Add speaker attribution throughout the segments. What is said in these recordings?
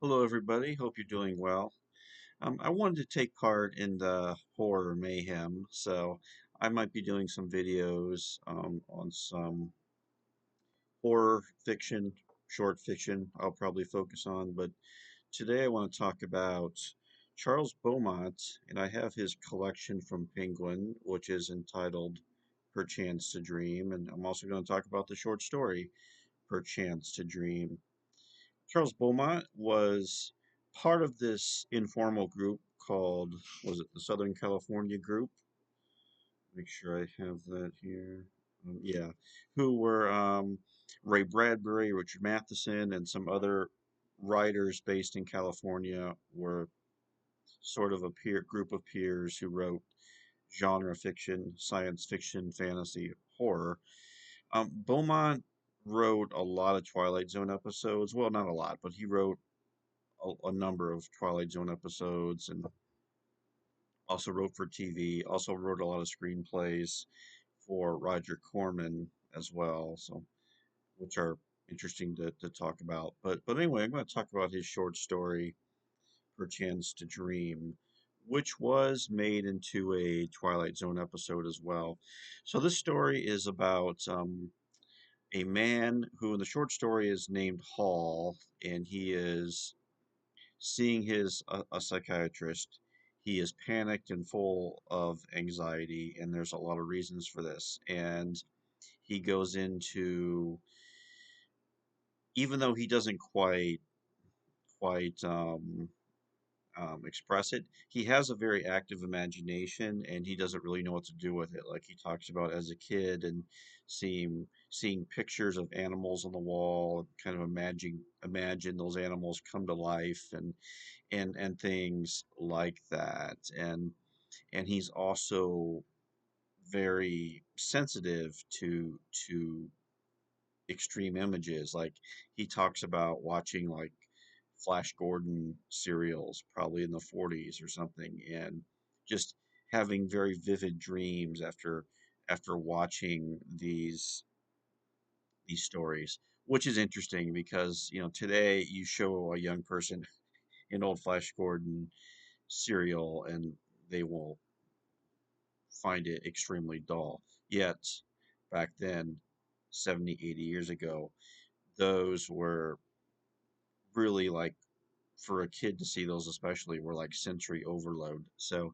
Speaker 1: Hello, everybody. Hope you're doing well. I wanted to take part in the horror mayhem, so I might be doing some videos on some horror fiction, short fiction. I'll probably focus on, but today I want to talk about Charles Beaumont, and I have his collection from Penguin, which is entitled Perchance to Dream, and I'm also going to talk about the short story Perchance to Dream. Charles Beaumont was part of this informal group called, was it the Southern California Group? Make sure I have that here. Yeah, who were Ray Bradbury, Richard Matheson, and some other writers based in California were sort of a peer group of peers who wrote genre fiction, science fiction, fantasy, horror. Beaumont wrote a lot of Twilight Zone episodes. Well, not a lot, but he wrote a number of Twilight Zone episodes and also wrote for TV, also wrote a lot of screenplays for Roger Corman as well, so which are interesting to talk about. But anyway, I'm going to talk about his short story, Perchance to Dream, which was made into a Twilight Zone episode as well. So this story is about a man who in the short story is named Hall, and he is seeing a psychiatrist. He is panicked and full of anxiety, and there's a lot of reasons for this. And he goes into, even though he doesn't quite express it, he has a very active imagination, and he doesn't really know what to do with it. Like he talks about as a kid and seeing pictures of animals on the wall, kind of imagine those animals come to life, and things like that. And he's also very sensitive to extreme images. Like he talks about watching like Flash Gordon serials, probably in the 40s or something, and just having very vivid dreams after watching these stories, which is interesting because today you show a young person an old Flash Gordon serial and they will find it extremely dull. Yet back then, 70, 80 years ago, those were really like, for a kid to see those especially, were like sensory overload. So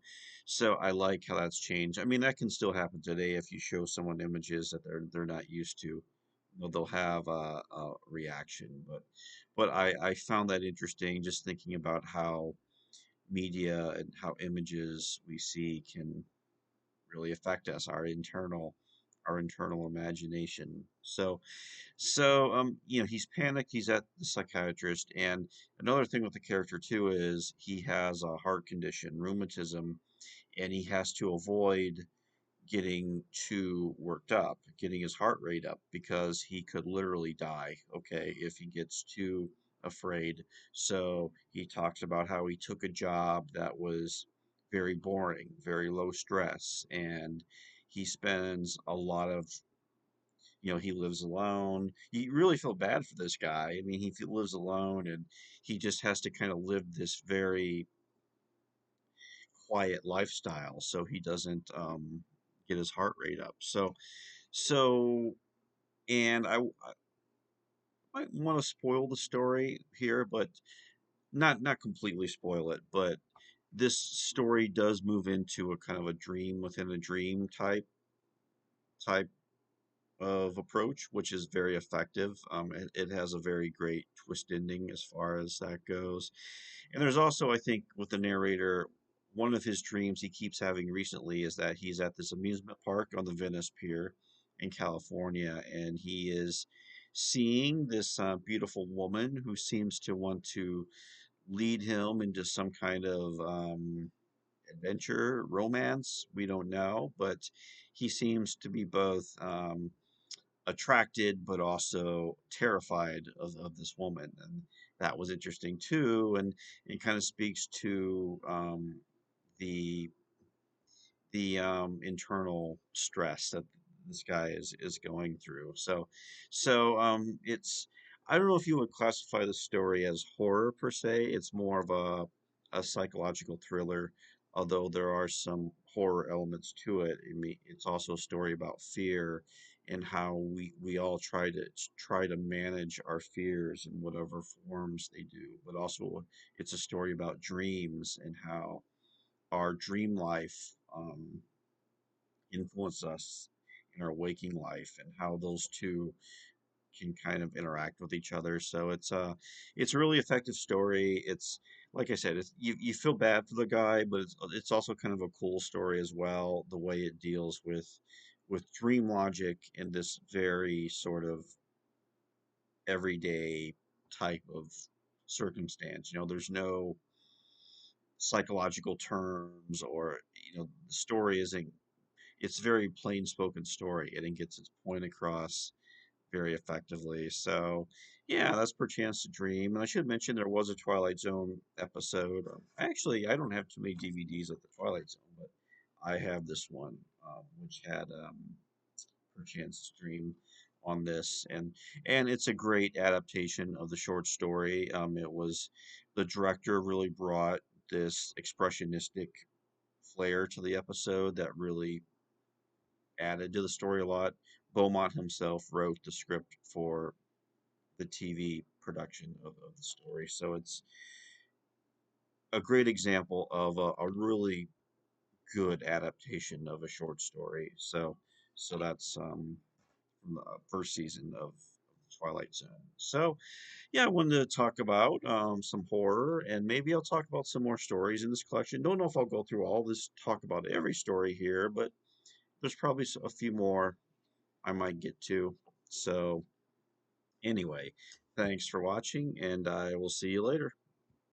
Speaker 1: I like how that's changed. I mean, that can still happen today if you show someone images that they're not used to. They'll have a reaction. But I found that interesting, just thinking about how media and how images we see can really affect us, our internal imagination. So he's panicked, he's at the psychiatrist, and another thing with the character too is he has a heart condition, rheumatism, and he has to avoid getting too worked up, getting his heart rate up, because he could literally die, okay, if he gets too afraid. So he talks about how he took a job that was very boring, very low stress, and he spends a lot of, he lives alone. You really feel bad for this guy. I mean, lives alone, and he just has to kind of live this very quiet lifestyle so he doesn't get his heart rate up. So, and I might want to spoil the story here, but not completely spoil it. But this story does move into a kind of a dream within a dream type of approach, which is very effective. It has a very great twist ending as far as that goes. And there's also, I think, with the narrator, one of his dreams he keeps having recently is that he's at this amusement park on the Venice Pier in California, and he is seeing this beautiful woman who seems to want to lead him into some kind of adventure, romance. We don't know, but he seems to be both attracted but also terrified of this woman, and that was interesting too, and it kind of speaks to the internal stress that this guy is going through. So it's, I don't know if you would classify the story as horror per se. It's more of a psychological thriller, although there are some horror elements to it. I mean, it's also a story about fear and how we all try to manage our fears in whatever forms they do. But also, it's a story about dreams and how our dream life influence us in our waking life, and how those two can kind of interact with each other. So it's a really effective story. It's like I said, you feel bad for the guy, but it's also kind of a cool story as well. The way it deals with dream logic in this very sort of everyday type of circumstance. There's no psychological terms, or the story isn't. It's very plain spoken story, and it gets its point across very effectively. So, yeah, that's Perchance to Dream. And I should mention there was a Twilight Zone episode. Actually, I don't have too many DVDs of the Twilight Zone, but I have this one, which had Perchance to Dream on this, and it's a great adaptation of the short story. It was the director really brought this expressionistic flair to the episode that really added to the story a lot. Beaumont himself wrote the script for the TV production of the story. So it's a great example of a really good adaptation of a short story. So that's from the first season of the Twilight Zone. So yeah, I wanted to talk about some horror, and maybe I'll talk about some more stories in this collection. Don't know if I'll go through all this, talk about every story here, but there's probably a few more I might get to. So anyway, thanks for watching, and I will see you later.